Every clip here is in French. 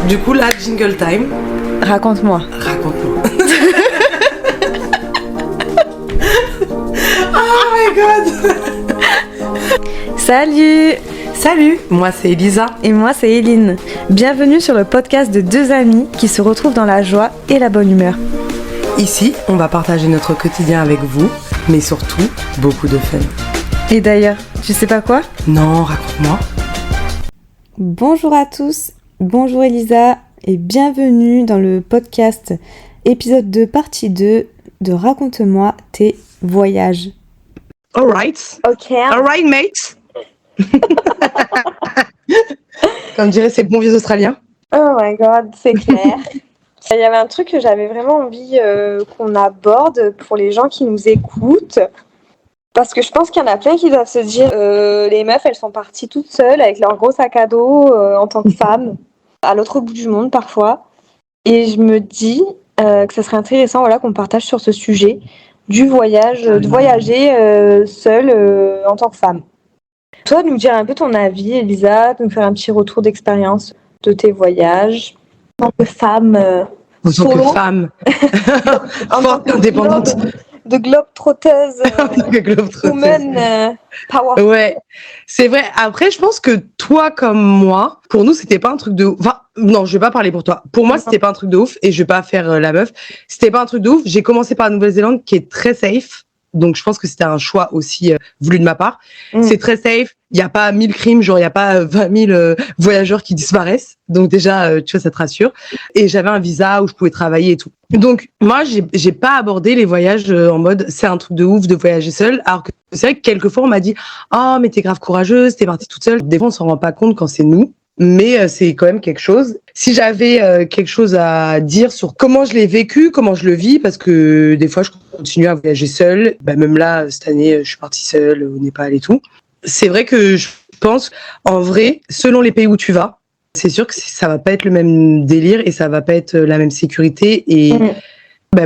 Du coup, là, jingle time. Raconte-moi. Raconte-moi. Oh my god. Salut. Salut, moi c'est Elisa. Et moi c'est Eline. Bienvenue sur le podcast de deux amies qui se retrouvent dans la joie et la bonne humeur. Ici, on va partager notre quotidien avec vous, mais surtout, beaucoup de fun. Et d'ailleurs, tu sais pas quoi ? Non, raconte-moi. Bonjour à tous, bonjour Elisa et bienvenue dans le podcast épisode 2 partie 2 de Raconte-moi tes voyages. Alright. Ok. Alright, mate. Comme diraient ces bons vieux Australiens. Oh my god, c'est clair. Il y avait un truc que j'avais vraiment envie qu'on aborde pour les gens qui nous écoutent. Parce que je pense qu'il y en a plein qui doivent se dire les meufs, elles sont parties toutes seules avec leur gros sac à dos en tant que femmes, à l'autre bout du monde parfois. Et je me dis que ça serait intéressant qu'on partage sur ce sujet du voyage, de voyager seule en tant que femme. Toi, de nous dire un peu ton avis, Elisa, de nous faire un petit retour d'expérience de tes voyages en tant que femme En tant que femme forte, indépendante. De globe-trotteuse, woman power. Ouais, c'est vrai. Après, je pense que toi comme moi, pour nous, c'était pas un truc de ouf. Enfin, non, je vais pas parler pour toi. Pour moi, c'était pas un truc de ouf et je vais pas faire la meuf. C'était pas un truc de ouf. J'ai commencé par la Nouvelle-Zélande qui est très safe. Donc, je pense que c'était un choix aussi voulu de ma part. C'est très safe. Il n'y a pas 1000 crimes, genre il n'y a pas 20 000 voyageurs qui disparaissent. Donc déjà, tu vois, ça te rassure. Et j'avais un visa où je pouvais travailler et tout. Donc, moi, j'ai pas abordé les voyages en mode c'est un truc de ouf de voyager seule. Alors que c'est vrai que quelquefois, on m'a dit « Oh, mais t'es grave courageuse, t'es partie toute seule. » Des fois, on s'en rend pas compte quand c'est nous. Mais c'est quand même quelque chose. Si j'avais quelque chose à dire sur comment je l'ai vécu, comment je le vis, parce que des fois, je continue à voyager seule. Bah, même là, cette année, je suis partie seule au Népal et tout. C'est vrai que je pense, en vrai, selon les pays où tu vas, c'est sûr que ça va pas être le même délire et ça va pas être la même sécurité. Et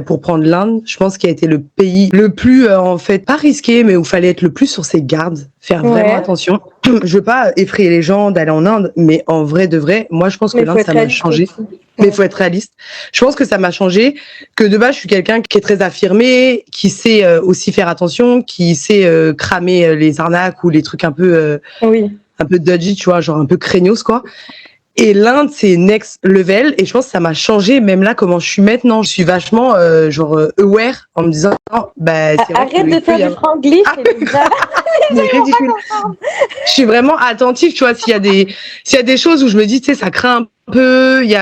pour prendre l'Inde, je pense qu'il a été le pays le plus, en fait, pas risqué, mais où il fallait être le plus sur ses gardes, faire vraiment attention. Je veux pas effrayer les gens d'aller en Inde, mais en vrai de vrai, moi je pense que l'Inde, ça m'a changé. Mais il faut être réaliste. Je pense que ça m'a changé, que de base, je suis quelqu'un qui est très affirmé, qui sait aussi faire attention, qui sait cramer les arnaques ou les trucs un peu dodgy, tu vois, genre un peu craignos, quoi. Et l'Inde, c'est next level. Et je pense que ça m'a changé, même là, comment je suis maintenant. Je suis vachement, aware, en me disant, c'est vrai. Arrête de faire du franglish, Elisa. C'est ridicule. Je suis vraiment attentive, tu vois, s'il y a des choses où je me dis, tu sais, ça craint un peu, tu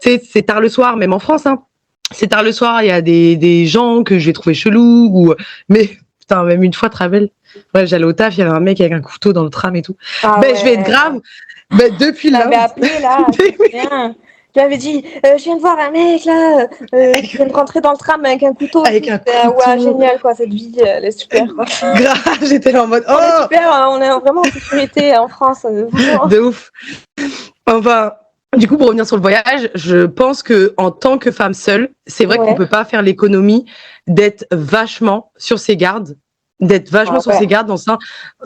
sais, c'est tard le soir, même en France, hein. C'est tard le soir, il y a des gens que je vais trouver chelous, mais, putain, même une fois, Travel. Ouais, j'allais au taf, il y avait un mec avec un couteau dans le tram et tout. Je vais être grave. Depuis là. Tu m'avais appelé là, c'est bien. Tu m'avais dit, je viens de voir un mec là, qui vient de rentrer dans le tram avec un couteau. Avec un couteau. Ouais, génial quoi, cette vie, elle est super quoi. Grave, j'étais là en mode, On est super, on est vraiment en sécurité en France. De ouf. Enfin, du coup, pour revenir sur le voyage, je pense que en tant que femme seule, c'est vrai qu'on peut pas faire l'économie d'être vachement sur ses gardes. D'être vachement sur ses gardes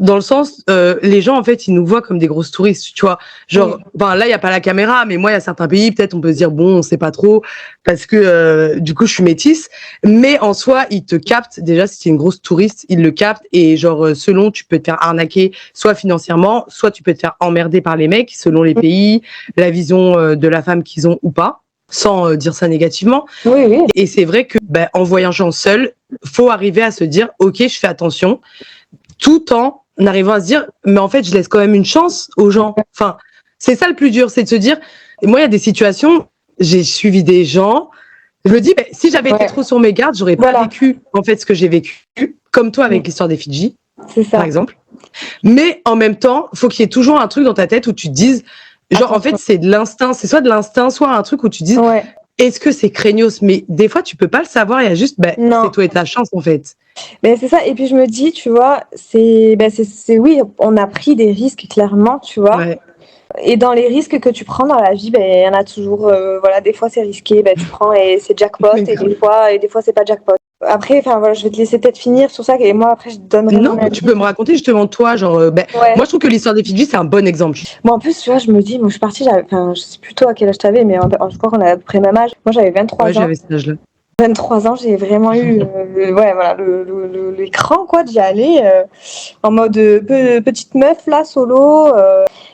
dans le sens les gens en fait ils nous voient comme des grosses touristes, tu vois, genre là il y a pas la caméra, mais moi il y a certains pays peut-être on peut se dire bon on sait pas trop parce que du coup je suis métisse, mais en soi ils te captent déjà. Si tu es une grosse touriste ils le captent et genre selon tu peux te faire arnaquer soit financièrement, soit tu peux te faire emmerder par les mecs selon les pays, la vision de la femme qu'ils ont ou pas, sans dire ça négativement. Oui. Et c'est vrai que en voyageant seul, faut arriver à se dire ok, je fais attention, tout en arrivant à se dire mais en fait je laisse quand même une chance aux gens. Enfin, c'est ça le plus dur, c'est de se dire. Et moi il y a des situations, j'ai suivi des gens, je me dis si j'avais été trop sur mes gardes, j'aurais pas vécu en fait ce que j'ai vécu, comme toi avec l'histoire des Fidji, par exemple. Mais en même temps, faut qu'il y ait toujours un truc dans ta tête où tu te dises genre en fait c'est de l'instinct, c'est soit de l'instinct, soit un truc où tu te dis est-ce que c'est craignos? Mais des fois, tu peux pas le savoir. Il y a juste, c'est toi et ta chance, en fait. Mais c'est ça. Et puis, je me dis, tu vois, oui, on a pris des risques, clairement, tu vois. Ouais. Et dans les risques que tu prends dans la vie, il y en a toujours, des fois, c'est risqué, tu prends et c'est jackpot, et des fois, c'est pas jackpot. Après, enfin voilà, je vais te laisser peut-être finir sur ça et moi après je te donnerai mon Non, avis. tu peux me raconter justement toi, genre, Ouais. moi je trouve que l'histoire des Fidji c'est un bon exemple. Bon, en plus, tu vois, je me dis, moi je suis partie, enfin, je sais plus toi à quel âge t'avais, mais je crois qu'on a à peu près le même âge. Moi j'avais Ouais, 23 ans. j'avais cet âge-là. 23 ans, j'ai vraiment eu ouais, voilà, l'écran quoi, d'y aller en mode petite meuf là, solo.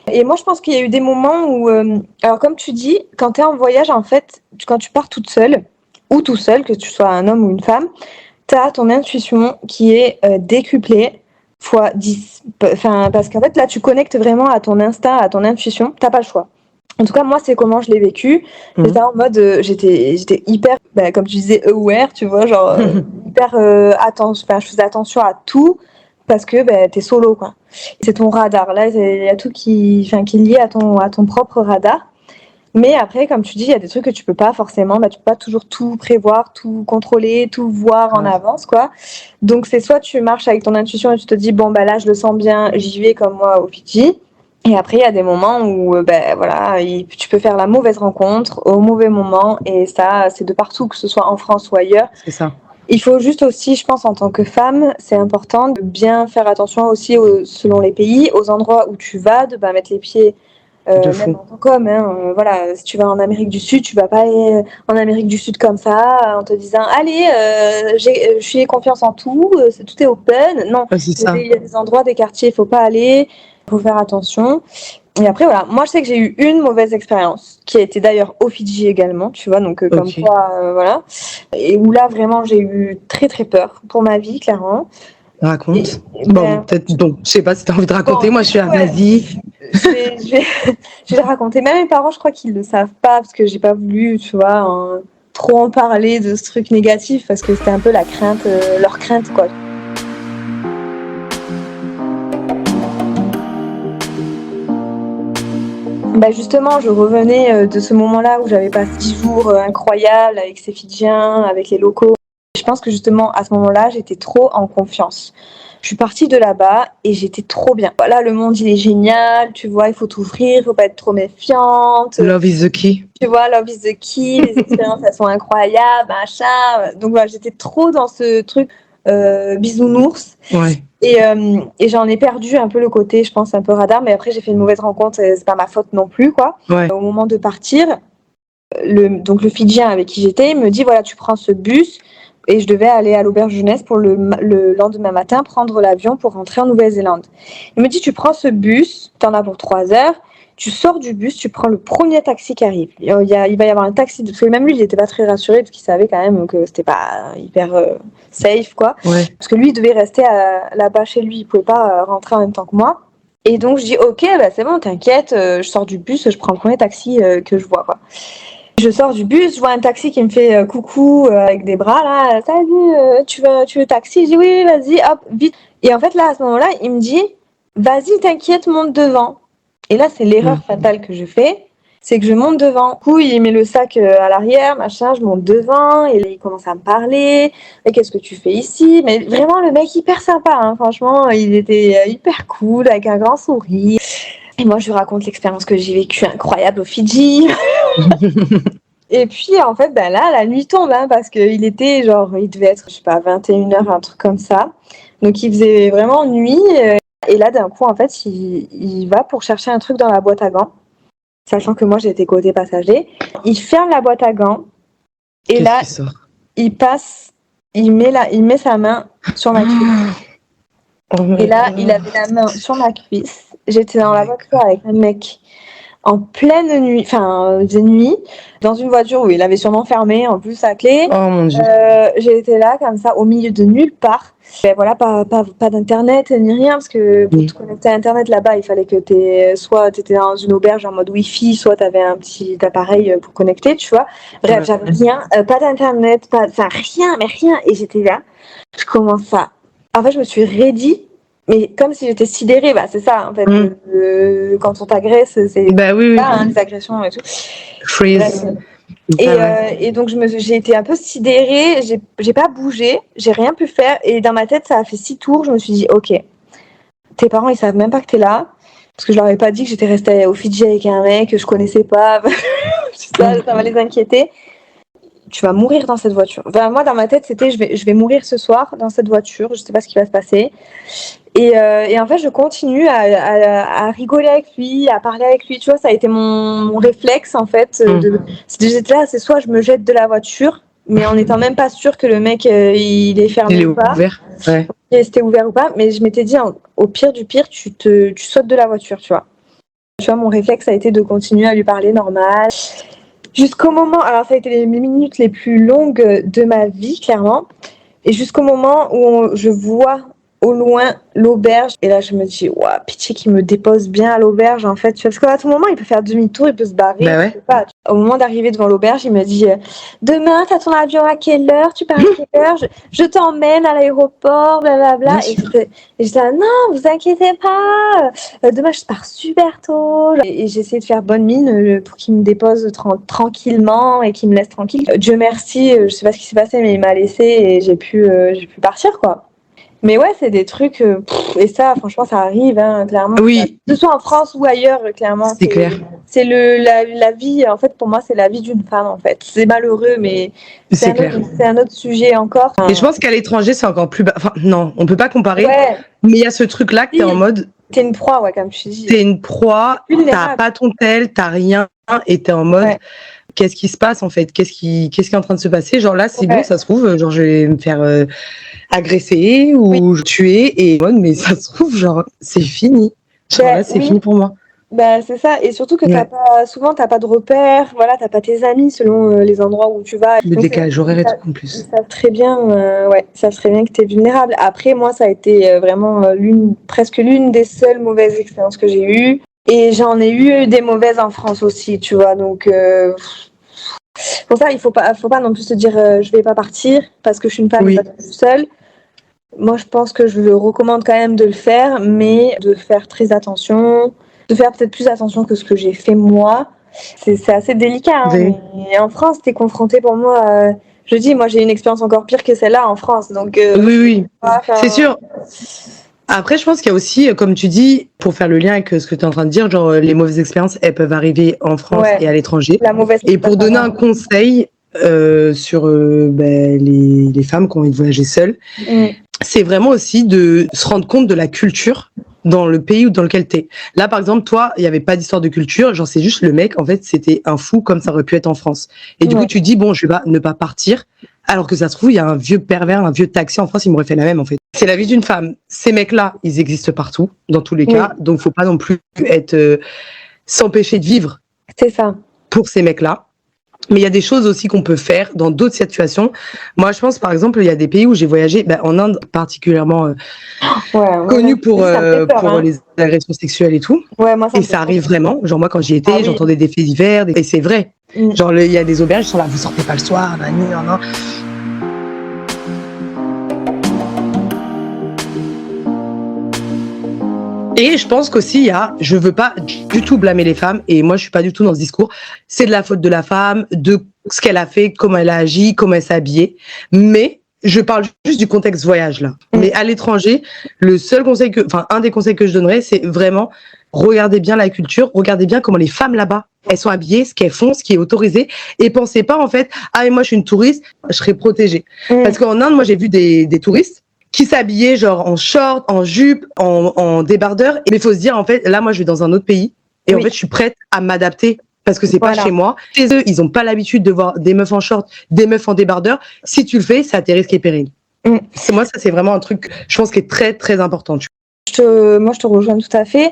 Et moi je pense qu'il y a eu des moments où, alors comme tu dis, quand tu es en voyage, en fait, quand tu pars toute seule, ou tout seul, que tu sois un homme ou une femme, tu as ton intuition qui est décuplée fois 10. Enfin, parce qu'en fait là, tu connectes vraiment à ton instinct, à ton intuition, t'as pas le choix. En tout cas, moi, c'est comment je l'ai vécu. J'étais en mode, j'étais hyper, comme tu disais, aware, tu vois, genre hyper attention. Enfin, je faisais attention à tout parce que t'es solo, quoi. C'est ton radar. Là, il y a tout qui est lié à ton propre radar. Mais après, comme tu dis, il y a des trucs que tu peux pas forcément, tu peux pas toujours tout prévoir, tout contrôler, tout voir en avance, quoi. Donc, c'est soit tu marches avec ton intuition et tu te dis, bon, là, je le sens bien, j'y vais comme moi au Fidji. Et après, il y a des moments où, voilà, tu peux faire la mauvaise rencontre au mauvais moment. Et ça, c'est de partout, que ce soit en France ou ailleurs. C'est ça. Il faut juste aussi, je pense, en tant que femme, c'est important de bien faire attention aussi, selon les pays, aux endroits où tu vas, de mettre les pieds même en tant qu'homme, voilà, si tu vas en Amérique du Sud, tu vas pas aller en Amérique du Sud comme ça, en te disant allez, je suis confiance en tout, tout est open. Non, Ouais, c'est ça. il y a des endroits, des quartiers, il faut pas aller, il faut faire attention. Et après voilà, moi je sais que j'ai eu une mauvaise expérience, qui a été d'ailleurs au Fidji également, tu vois, donc comme Ok. quoi, voilà, et où là vraiment j'ai eu très très peur pour ma vie, clairement. Raconte. Et, Bon, peut-être, bon, je sais pas si t'as envie de raconter. bon, Moi, du je suis coup, à ouais. vas-y. Je vais, je vais le raconter. Même mes parents, je crois qu'ils le savent pas parce que j'ai pas voulu, tu vois, trop en parler de ce truc négatif parce que c'était un peu la crainte, leur crainte, quoi. Justement, je revenais de ce moment-là où j'avais passé 10 jours incroyables avec ces Fidjiens, avec les locaux. Je pense que justement, à ce moment-là, j'étais trop en confiance. Je suis partie de là-bas et j'étais trop bien. Voilà, le monde, il est génial, tu vois, il faut t'ouvrir, il faut pas être trop méfiante. Love is the key. Tu vois, Love is the key, les expériences, elles sont incroyables, machin. Donc voilà, j'étais trop dans ce truc bisounours. Ouais. Et j'en ai perdu un peu le côté, je pense, un peu radar. Mais après, j'ai fait une mauvaise rencontre, et c'est pas ma faute non plus, quoi. Ouais. Au moment de partir, donc le Fidjien avec qui j'étais, il me dit, voilà, tu prends ce bus. Et je devais aller à l'auberge jeunesse pour le lendemain matin prendre l'avion pour rentrer en Nouvelle-Zélande. Il me dit, tu prends ce bus, t'en as pour 3 heures. Tu sors du bus, tu prends le premier taxi qui arrive. Il va y avoir un taxi, parce que même lui, il n'était pas très rassuré, parce qu'il savait quand même que c'était pas hyper safe, quoi. Ouais. Parce que lui, il devait rester là-bas chez lui, il pouvait pas rentrer en même temps que moi. Et donc, je dis, ok, c'est bon, t'inquiète, je sors du bus, je prends le premier taxi que je vois, quoi. Je sors du bus, je vois un taxi qui me fait coucou avec des bras, là, salut, tu veux taxi? Je dis, oui, vas-y, hop, vite. Et en fait, là, à ce moment-là, il me dit, vas-y, t'inquiète, monte devant. Et là, c'est l'erreur fatale que je fais, c'est que je monte devant. Du coup, il met le sac à l'arrière, machin, je monte devant, et là, il commence à me parler. Mais qu'est-ce que tu fais ici? Mais vraiment, le mec hyper sympa, hein, franchement, il était hyper cool, avec un grand sourire. Et moi, je lui raconte l'expérience que j'ai vécue incroyable au Fidji. Et puis, en fait, là, la nuit tombe, hein, parce qu'il était genre, il devait être, je sais pas, 21h, un truc comme ça. Donc, il faisait vraiment nuit. Et là, d'un coup, en fait, il va pour chercher un truc dans la boîte à gants, sachant que moi, j'étais côté passager. Il ferme la boîte à gants. Et là, il passe, il met sa main sur ma cuisse. Et là, il avait la main sur ma cuisse. J'étais dans la voiture avec un mec en pleine nuit, enfin, il faisait nuit, dans une voiture où il avait sûrement fermé, en plus, sa clé. Oh mon Dieu. J'étais là, comme ça, au milieu de nulle part. Et voilà, pas d'internet ni rien, parce que pour te connecter à internet là-bas, il fallait que soit t'étais dans une auberge en mode wifi, soit t'avais un petit appareil pour connecter, tu vois. Bref, j'avais rien, pas d'internet, enfin rien, mais rien. Et j'étais là, je commence à... En fait, je me suis raidie, mais comme si j'étais sidérée, c'est ça, en fait. Quand on t'agresse, c'est oui. ça, les agressions et tout. Freeze. Et donc, j'ai été un peu sidérée, j'ai pas bougé, j'ai rien pu faire. Et dans ma tête, ça a fait 6 tours. Je me suis dit, ok, tes parents, ils savent même pas que t'es là. Parce que je leur ai pas dit que j'étais restée au Fidji avec un mec que je connaissais pas. Ça va les inquiéter. tu vas mourir dans cette voiture. Enfin, moi, dans ma tête, c'était je vais mourir ce soir dans cette voiture, je sais pas ce qui va se passer. Et en fait, je continue à rigoler avec lui, à parler avec lui. Tu vois, ça a été mon réflexe, en fait. J'étais là, c'est soit je me jette de la voiture, mais en étant même pas sûre que le mec, il est fermé ou pas. Ouvert. Ouais. C'était ouvert ou pas. Mais je m'étais dit, au pire du pire, tu sautes de la voiture, tu vois. Tu vois, mon réflexe a été de continuer à lui parler normal. Jusqu'au moment, alors ça a été les minutes les plus longues de ma vie, clairement. Et jusqu'au moment où je vois au loin l'auberge. Et là, je me dis, ouah, pitié qu'il me dépose bien à l'auberge, en fait. Parce qu'à tout moment, il peut faire demi-tour, il peut se barrer. Bah ouais. Je sais pas. Au moment d'arriver devant l'auberge, il me dit, demain, t'as ton avion à quelle heure? Tu pars à quelle heure? Je t'emmène à l'aéroport, blablabla. Et j'étais là, non, vous inquiétez pas. Demain, je pars super tôt. Et j'ai essayé de faire bonne mine pour qu'il me dépose tranquillement et qu'il me laisse tranquille. Dieu merci, je sais pas ce qui s'est passé, mais il m'a laissé et j'ai pu partir, quoi. Mais ouais, c'est des trucs, et ça, franchement, ça arrive, hein, clairement. Oui. Que ce soit en France ou ailleurs, clairement. C'est clair. C'est la vie, en fait, pour moi, c'est la vie d'une femme, en fait. C'est malheureux, mais c'est un autre sujet encore. Et je pense qu'à l'étranger, c'est encore plus bas. Enfin, non, on peut pas comparer. Ouais. Mais il y a ce truc-là que t'es en mode. T'es une proie, ouais, comme tu dis. T'es une proie, t'as pas ton tel, t'as rien, et t'es en mode. Ouais. Qu'est-ce qui se passe en fait? Qu'est-ce qui est en train de se passer? Genre là, c'est bon, ça se trouve, genre je vais me faire agresser ou tuer et mais ça se trouve, genre c'est fini. Genre là, c'est fini pour moi. Bah, c'est ça, et surtout que souvent t'as pas de repères, voilà, t'as pas tes amis selon les endroits où tu vas. Le décalage horaire et tout en plus. Ils savent très bien, que t'es vulnérable. Après, moi, ça a été vraiment presque l'une des seules mauvaises expériences que j'ai eues. Et j'en ai eu des mauvaises en France aussi, tu vois, donc pour ça, il faut pas non plus se dire je vais pas partir parce que je suis une femme pas toute seule. Moi, je pense que je le recommande quand même de le faire, mais de faire très attention, de faire peut-être plus attention que ce que j'ai fait moi. C'est assez délicat. Hein, mais en France, t'es confronté pour moi. Je dis, moi, j'ai une expérience encore pire que celle-là en France. Donc, oui, c'est sûr. Après, je pense qu'il y a aussi, comme tu dis, pour faire le lien avec ce que tu es en train de dire, genre les mauvaises expériences, elles peuvent arriver en France et à l'étranger. Et pour donner un conseil sur les femmes qui ont envie de voyager seules, c'est vraiment aussi de se rendre compte de la culture dans le pays dans lequel t'es. Là, par exemple, toi, il n'y avait pas d'histoire de culture, genre c'est juste le mec, en fait, c'était un fou comme ça aurait pu être en France. Et du coup, tu dis, bon, je vais ne pas partir, alors que ça se trouve, il y a un vieux pervers, un vieux taxi en France, il m'aurait fait la même, en fait. C'est la vie d'une femme. Ces mecs-là, ils existent partout, dans tous les cas, donc faut pas non plus être s'empêcher de vivre. C'est ça. Pour ces mecs-là. Mais il y a des choses aussi qu'on peut faire dans d'autres situations. Moi, je pense, par exemple, il y a des pays où j'ai voyagé, en Inde particulièrement connu pour les agressions sexuelles et tout. Ouais, moi, ça arrive vraiment. Genre moi, quand j'y étais, j'entendais des faits divers, et c'est vrai. Genre il y a des auberges, ils sont là, vous sortez pas le soir, nan. Et je pense qu'aussi, je veux pas du tout blâmer les femmes, et moi je suis pas du tout dans ce discours, c'est de la faute de la femme, de ce qu'elle a fait, comment elle a agi, comment elle s'est habillée, mais je parle juste du contexte voyage là. Mais à l'étranger, un des conseils que je donnerais, c'est vraiment, regardez bien la culture, regardez bien comment les femmes là-bas, elles sont habillées, ce qu'elles font, ce qui est autorisé, et pensez pas en fait, et moi je suis une touriste, je serai protégée. Parce qu'en Inde, moi j'ai vu des touristes, qui s'habillaient genre en short, en jupe, en débardeur. Mais il faut se dire, en fait, là, moi, je vais dans un autre pays. Et en fait, je suis prête à m'adapter parce que c'est pas chez moi. Chez eux, ils ont pas l'habitude de voir des meufs en short, des meufs en débardeur. Si tu le fais, c'est à tes risques et périls. Moi, ça, c'est vraiment un truc, je pense, qui est très, très important. Moi, je te rejoins tout à fait.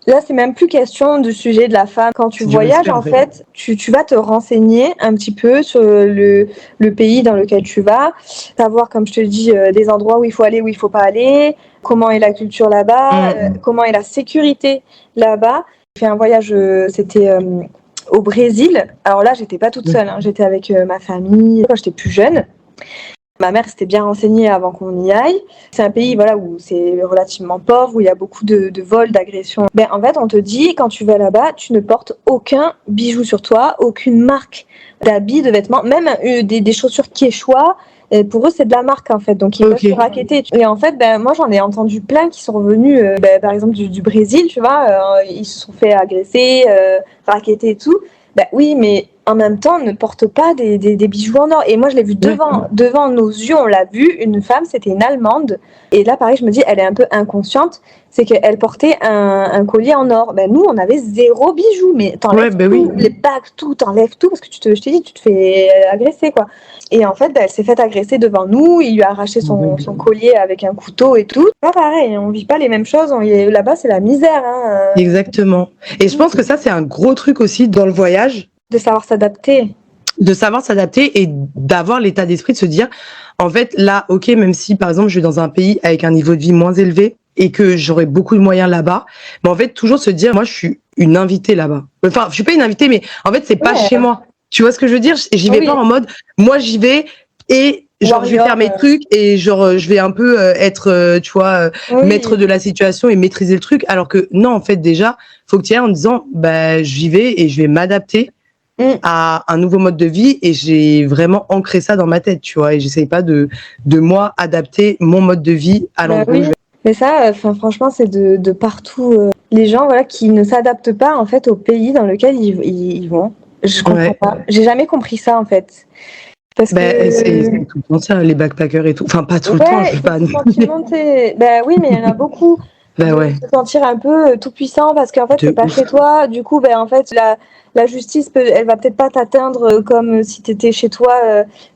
Là, c'est même plus question du sujet de la femme. Quand tu voyages, en fait, tu vas te renseigner un petit peu sur le pays dans lequel tu vas, savoir, comme je te dis, des endroits où il faut aller, où il faut pas aller, comment est la culture là-bas, comment est la sécurité là-bas. J'ai fait un voyage, c'était au Brésil. Alors là, j'étais pas toute seule, hein, j'étais avec ma famille quand j'étais plus jeune. Ma mère s'était bien renseignée avant qu'on y aille. C'est un pays où c'est relativement pauvre, où il y a beaucoup de vols, d'agressions. En fait, on te dit, quand tu vas là-bas, tu ne portes aucun bijou sur toi, aucune marque d'habits, de vêtements, même des chaussures Quechua. Pour eux, c'est de la marque, en fait. Donc, ils peuvent se racketter. Et en fait, moi, j'en ai entendu plein qui sont revenus, par exemple, du Brésil, tu vois. Ils se sont fait agresser, racketter et tout. Oui, mais en même temps, ne porte pas des bijoux en or. Et moi, je l'ai vu devant nos yeux, on l'a vu, une femme, c'était une Allemande. Et là, pareil, je me dis, elle est un peu inconsciente. C'est qu'elle portait un collier en or. Ben, nous, on avait 0 bijoux. Mais t'enlèves tout, les bagues, tout, t'enlèves tout. Parce que je t'ai dit, tu te fais agresser, quoi. Et en fait, elle s'est fait agresser devant nous. Il lui a arraché son collier avec un couteau et tout. Pas pareil, on vit pas les mêmes choses. Là-bas, c'est la misère. Hein. Exactement. Et je pense que ça, c'est un gros truc aussi dans le voyage. De savoir s'adapter. De savoir s'adapter et d'avoir l'état d'esprit de se dire, en fait, là, ok, même si, par exemple, je vais dans un pays avec un niveau de vie moins élevé et que j'aurai beaucoup de moyens là-bas, mais en fait, toujours se dire, moi, je suis une invitée là-bas. Enfin, je suis pas une invitée, mais en fait, c'est pas chez moi. Tu vois ce que je veux dire? J'y vais pas en mode, moi, j'y vais et genre, je vais faire mes trucs et genre, je vais un peu être, tu vois, maître de la situation et maîtriser le truc. Alors que non, en fait, déjà, faut que tu y ailles en disant, bah, j'y vais et je vais m'adapter à un nouveau mode de vie et j'ai vraiment ancré ça dans ma tête, tu vois, et j'essaye pas de moi adapter mon mode de vie à l'endroit où je vais. Mais ça, franchement, c'est de partout. Les gens, voilà, qui ne s'adaptent pas en fait au pays dans lequel ils vont. Je comprends pas. J'ai jamais compris ça en fait. Parce que c'est tout le temps ça, les backpackers et tout. Enfin, pas tout le temps, je veux pas. Oui, mais il y en a beaucoup. Se sentir un peu tout puissant parce qu'en fait c'est pas chez toi, du coup en fait la justice elle va peut-être pas t'atteindre comme si t'étais chez toi,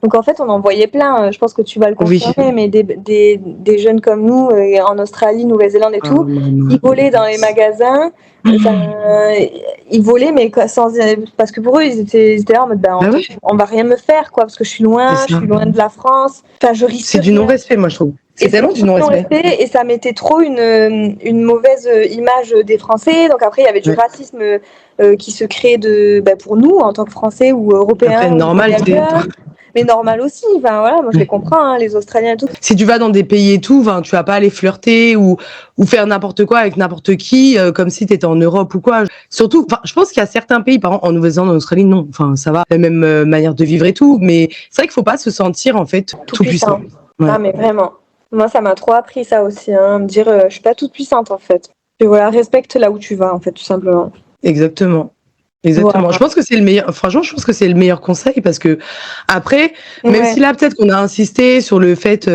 donc en fait on en voyait plein, je pense que tu vas le confirmer, mais des jeunes comme nous en Australie, Nouvelle-Zélande et tout, ils volaient dans les magasins, ils volaient mais sans, parce que pour eux ils étaient là en mode on va rien me faire quoi parce que je suis loin de la France, enfin je risque. C'est du non-respect, moi je trouve. C'est tellement du non-respect. Et ça mettait trop une mauvaise image des Français. Donc après, il y avait du racisme qui se créait pour nous, en tant que Français ou Européens. Après, normal. Mais normal aussi. Enfin, voilà, moi, je les comprends, hein, les Australiens et tout. Si tu vas dans des pays et tout, tu vas pas aller flirter ou faire n'importe quoi avec n'importe qui, comme si tu étais en Europe ou quoi. Surtout, je pense qu'il y a certains pays, par exemple, en Nouvelle-Zélande, en Australie, non. Enfin, ça va, la même manière de vivre et tout. Mais c'est vrai qu'il faut pas se sentir, en fait, tout puissant. Ah, mais vraiment. Moi, ça m'a trop appris ça aussi, me dire je suis pas toute puissante en fait. Et voilà, respecte là où tu vas en fait, tout simplement. Exactement. Voilà. Je pense que c'est le meilleur. Franchement, je pense que c'est le meilleur conseil parce que après, même si là peut-être qu'on a insisté sur le fait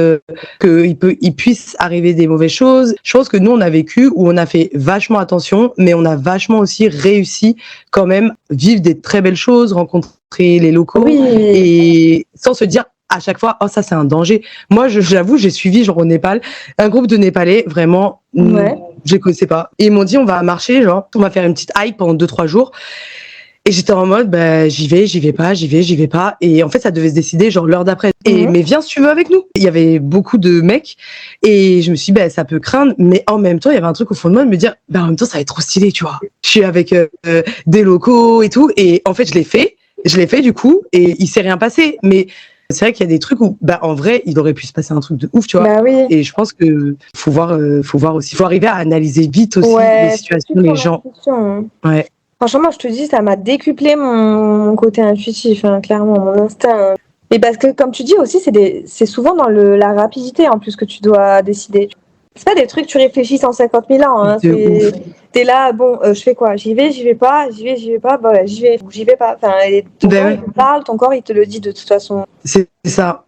qu'il puisse arriver des mauvaises choses, je pense que nous on a vécu où on a fait vachement attention, mais on a vachement aussi réussi quand même vivre des très belles choses, rencontrer les locaux et sans se dire à chaque fois, oh ça c'est un danger. Moi, j'avoue, j'ai suivi genre au Népal un groupe de Népalais vraiment, je les connaissais pas. Et ils m'ont dit on va marcher, genre on va faire une petite hike pendant 2-3 jours. Et j'étais en mode j'y vais pas. Et en fait ça devait se décider genre l'heure d'après. Et mais viens si tu veux avec nous. Il y avait beaucoup de mecs et je me suis dit ça peut craindre, mais en même temps il y avait un truc au fond de moi de me dire en même temps ça va être trop stylé, tu vois. Je suis avec des locaux et tout et en fait je l'ai fait du coup et il s'est rien passé, mais c'est vrai qu'il y a des trucs où, en vrai, il aurait pu se passer un truc de ouf, tu vois. Et je pense que faut voir aussi, faut arriver à analyser vite aussi les situations, les gens. Franchement, moi, je te dis, ça m'a décuplé mon côté intuitif, clairement, mon instinct. Et parce que, comme tu dis aussi, c'est souvent dans la rapidité en plus que tu dois décider. C'est pas des trucs, tu réfléchis 150 000 ans. Hein, t'es là, je fais quoi? J'y vais pas, j'y vais pas, j'y vais pas. Enfin, ton corps, il te parle, ton corps, il te le dit de toute façon. C'est ça.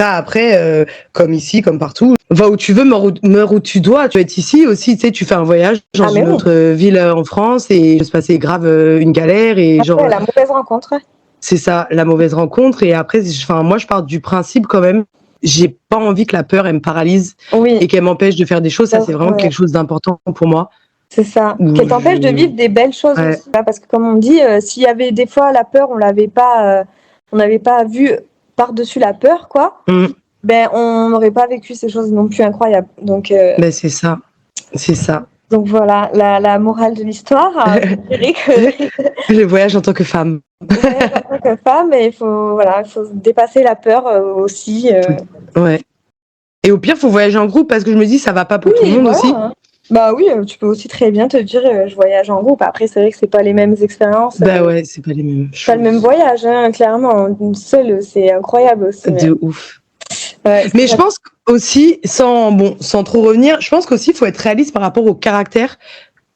Après, comme ici, comme partout, va où tu veux, meurs où tu dois. Tu vas être ici aussi, tu sais, tu fais un voyage dans une autre ville en France et il peut se passer grave une galère et après, la mauvaise rencontre. C'est ça, la mauvaise rencontre. Et après, moi, je pars du principe quand même. J'ai pas envie que la peur, elle me paralyse et qu'elle m'empêche de faire des choses. Ça, c'est vraiment quelque chose d'important pour moi. C'est ça. Qu'elle t'empêche de vivre des belles choses aussi. Parce que comme on dit, s'il y avait des fois la peur, on n'avait pas vu par-dessus la peur, quoi. On n'aurait pas vécu ces choses non plus incroyables. Donc. C'est ça. C'est ça. Donc voilà, la morale de l'histoire, je dirais que... Le voyage en tant que femme. En tant que femme, il faut dépasser la peur aussi. Ouais. Et au pire, il faut voyager en groupe parce que je me dis, ça va pas pour tout le monde aussi. Bah oui, tu peux aussi très bien te dire, je voyage en groupe. Après, c'est vrai que c'est pas les mêmes expériences. C'est pas les mêmes choses. Pas le même voyage, clairement. Seul, c'est incroyable aussi. De ouf. Mais je pense aussi, sans trop revenir, je pense qu'aussi il faut être réaliste par rapport au caractère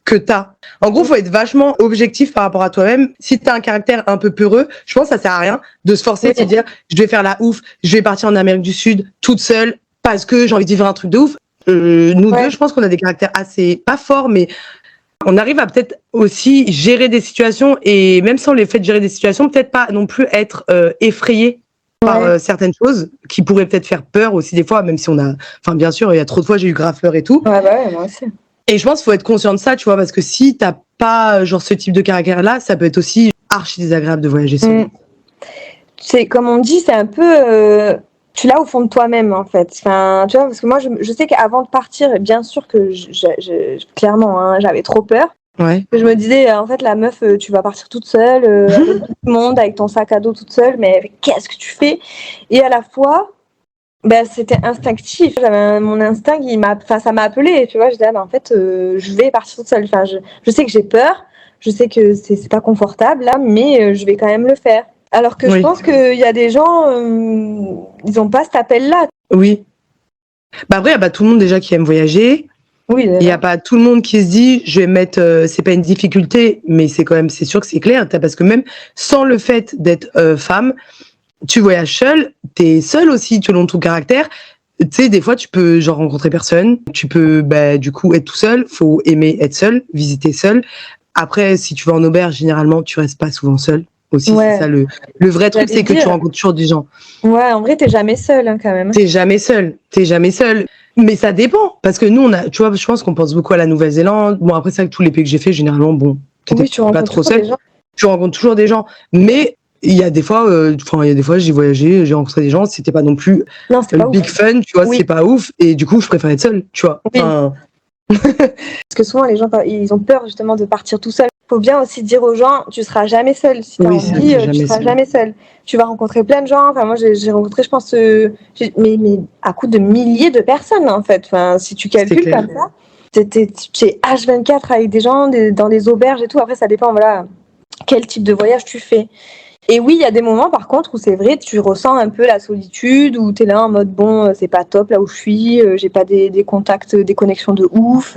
que t'as. En gros, faut être vachement objectif par rapport à toi-même. Si t'as un caractère un peu peureux, je pense que ça sert à rien de se forcer, de se dire, je vais faire la ouf, je vais partir en Amérique du Sud toute seule parce que j'ai envie de vivre un truc de ouf. Nous deux, je pense qu'on a des caractères assez, pas forts, mais on arrive à peut-être aussi gérer des situations et même sans les fait de gérer des situations, peut-être pas non plus être effrayé par certaines choses qui pourraient peut-être faire peur aussi des fois, même si on a, enfin bien sûr, il y a trop de fois j'ai eu grave peur et tout. Ouais, moi aussi. Et je pense qu'il faut être conscient de ça, tu vois, parce que si t'as pas genre ce type de caractère-là, ça peut être aussi archi désagréable de voyager seul. C'est comme on dit, c'est un peu tu l'as au fond de toi-même en fait. Enfin, tu vois, parce que moi je sais qu'avant de partir, bien sûr que clairement, hein, j'avais trop peur. Ouais. Je me disais, en fait, la meuf, tu vas partir toute seule, avec tout le monde, avec ton sac à dos toute seule, mais qu'est-ce que tu fais? Et à la fois, ben, c'était instinctif. J'avais mon instinct, ça m'a appelé, tu vois. Je disais, en fait, je vais partir toute seule. Enfin, je sais que j'ai peur, je sais que c'est pas confortable, là, mais je vais quand même le faire. Alors que je pense qu'il y a des gens, ils n'ont pas cet appel-là. Oui. Bah après, il n'y a pas tout le monde déjà qui aime voyager. Oui, il n'y a pas tout le monde qui se dit, je vais mettre, c'est pas une difficulté, mais c'est quand même, c'est sûr que c'est clair, parce que même sans le fait d'être femme, tu voyages seule, t'es seule aussi selon ton caractère. Tu sais, des fois, tu peux genre rencontrer personne, tu peux du coup être tout seul, faut aimer être seul, visiter seul. Après, si tu vas en auberge, généralement, tu restes pas souvent seul. Aussi, c'est ça le vrai truc, c'est que tu rencontres toujours des gens. Ouais, en vrai, t'es jamais seule hein, quand même. T'es jamais seule. Mais ça dépend, parce que nous, on a, tu vois, je pense qu'on pense beaucoup à la Nouvelle-Zélande. Bon, après, c'est avec tous les pays que j'ai fait, généralement, bon, t'étais pas trop seule. Tu rencontres toujours des gens. Mais il y a des fois, j'ai voyagé, j'ai rencontré des gens, c'était pas non plus big fun, tu vois, c'est pas ouf. Et du coup, je préfère être seule, tu vois. Oui. Parce que souvent, les gens, ils ont peur justement de partir tout seul. Faut bien aussi dire aux gens, tu seras jamais seul. Si t'as envie, tu seras jamais seul. Tu vas rencontrer plein de gens. Enfin, moi, j'ai rencontré, je pense, mais à coup de milliers de personnes, en fait. Enfin, si tu calcules comme ça, t'es H24 avec des gens dans des auberges et tout. Après, ça dépend, voilà, quel type de voyage tu fais. Et oui, il y a des moments, par contre, où c'est vrai, tu ressens un peu la solitude, où tu es là en mode, bon, c'est pas top là où je suis, j'ai pas des contacts, des connexions de ouf,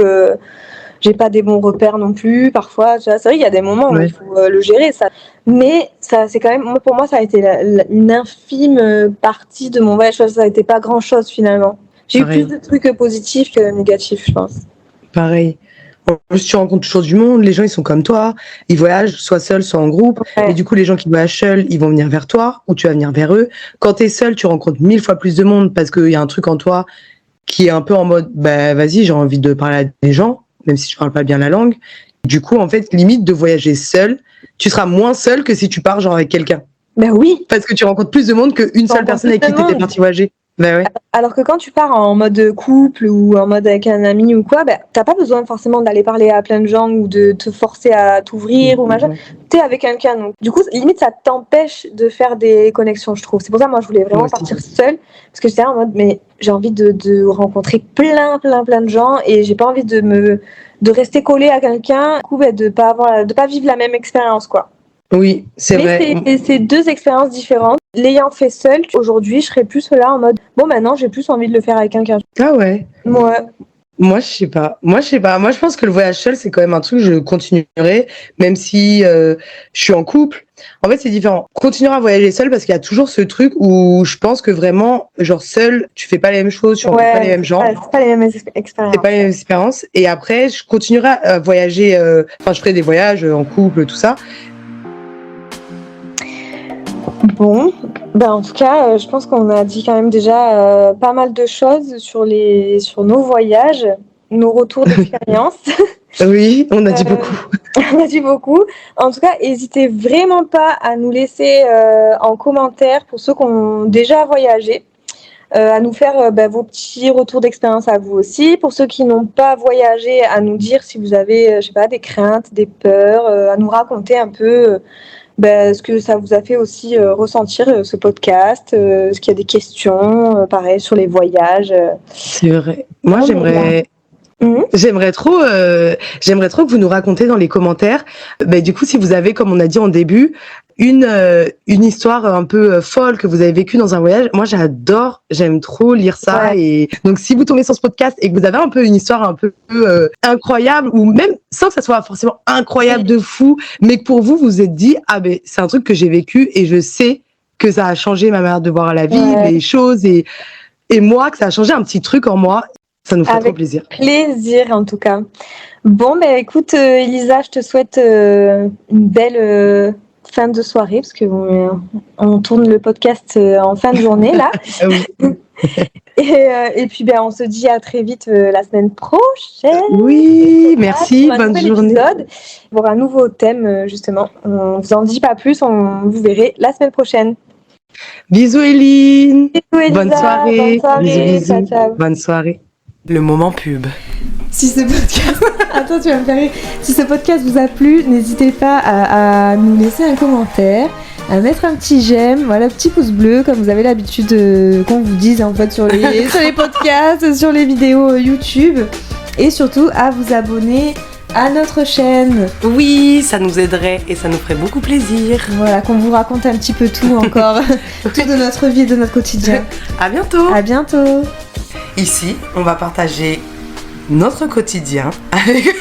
j'ai pas des bons repères non plus, parfois. Tu vois, c'est vrai qu'il y a des moments où il faut le gérer, ça. Mais ça, c'est quand même, pour moi, ça a été une infime partie de mon voyage. Ça a été pas grand-chose, finalement. J'ai eu plus de trucs positifs que négatifs, je pense. Pareil. En plus, tu rencontres toujours du monde, les gens ils sont comme toi, ils voyagent soit seuls, soit en groupe, et du coup les gens qui voyagent seuls, ils vont venir vers toi, ou tu vas venir vers eux. Quand t'es seul, tu rencontres 1000 fois plus de monde, parce qu'il y a un truc en toi qui est un peu en mode, vas-y, j'ai envie de parler à des gens, même si je parle pas bien la langue. Du coup, en fait, limite de voyager seul, tu seras moins seul que si tu pars genre avec quelqu'un. Ben oui. Parce que tu rencontres plus de monde qu'une seule personne avec qui t'étais parti voyager. Ben ouais. Alors que quand tu pars en mode couple ou en mode avec un ami ou quoi, t'as pas besoin forcément d'aller parler à plein de gens ou de te forcer à t'ouvrir ou machin. T'es avec quelqu'un, donc du coup, limite, ça t'empêche de faire des connexions, je trouve. C'est pour ça, moi, je voulais vraiment partir seule, parce que j'étais en mode, mais j'ai envie de rencontrer plein de gens et j'ai pas envie de rester collée à quelqu'un, du coup, de pas vivre la même expérience, quoi. Oui, c'est vrai. C'est deux expériences différentes. L'ayant fait seule, aujourd'hui, je serais plus là en mode bon, maintenant, j'ai plus envie de le faire avec quelqu'un. Ah ouais. Moi, je sais pas. Moi, je pense que le voyage seul, c'est quand même un truc que je continuerai, même si je suis en couple. En fait, c'est différent. Continuer à voyager seul parce qu'il y a toujours ce truc où je pense que vraiment, genre seul, tu fais pas les mêmes choses, tu rencontres pas les mêmes gens. C'est pas les mêmes expériences. C'est pas les mêmes expériences. Et après, je continuerai à voyager. Enfin, je ferai des voyages en couple, tout ça. Bon, en tout cas, je pense qu'on a dit quand même déjà pas mal de choses sur nos voyages, nos retours d'expérience. Oui, on a dit beaucoup. On a dit beaucoup. En tout cas, n'hésitez vraiment pas à nous laisser en commentaire, pour ceux qui ont déjà voyagé, à nous faire vos petits retours d'expérience à vous aussi. Pour ceux qui n'ont pas voyagé, à nous dire si vous avez, je sais pas, des craintes, des peurs, à nous raconter un peu ce que ça vous a fait aussi ressentir ce podcast, est-ce qu'il y a des questions, pareil, sur les voyages. C'est vrai. Moi, j'aimerais trop que vous nous racontiez dans les commentaires. Du coup, si vous avez, comme on a dit en début, une histoire un peu folle que vous avez vécue dans un voyage. Moi, j'aime trop lire ça. Ouais. Et donc, si vous tombez sur ce podcast et que vous avez un peu une histoire un peu incroyable, ou même sans que ça soit forcément incroyable de fou, mais que pour vous, vous vous êtes dit, ah ben, c'est un truc que j'ai vécu et je sais que ça a changé ma manière de voir la vie, les choses, et moi, que ça a changé un petit truc en moi. Ça nous fait trop plaisir. Plaisir, en tout cas. Bon, ben écoute, Elisa, je te souhaite une belle fin de soirée, parce que on tourne le podcast en fin de journée, là. Et puis, ben, on se dit à très vite la semaine prochaine. Oui, merci, bonne journée. Épisode, pour un nouveau thème, justement. On vous en dit pas plus, vous verrez la semaine prochaine. Bisous, Eline. Bisous, Elisa. Bonne soirée. Bonne soirée. Bisous. Ciao, ciao. Bonne soirée. Le moment pub. Si ce podcast... Attends, tu vas me faire rire. Si ce podcast vous a plu, n'hésitez pas à nous laisser un commentaire, à mettre un petit j'aime, voilà, petit pouce bleu, comme vous avez l'habitude qu'on vous dise en fait sur les podcasts, sur les vidéos YouTube, et surtout à vous abonner à notre chaîne. Oui, ça nous aiderait et ça nous ferait beaucoup plaisir. Voilà, qu'on vous raconte un petit peu tout encore, tout de notre vie et de notre quotidien. À bientôt. À bientôt. Ici, on va partager notre quotidien avec...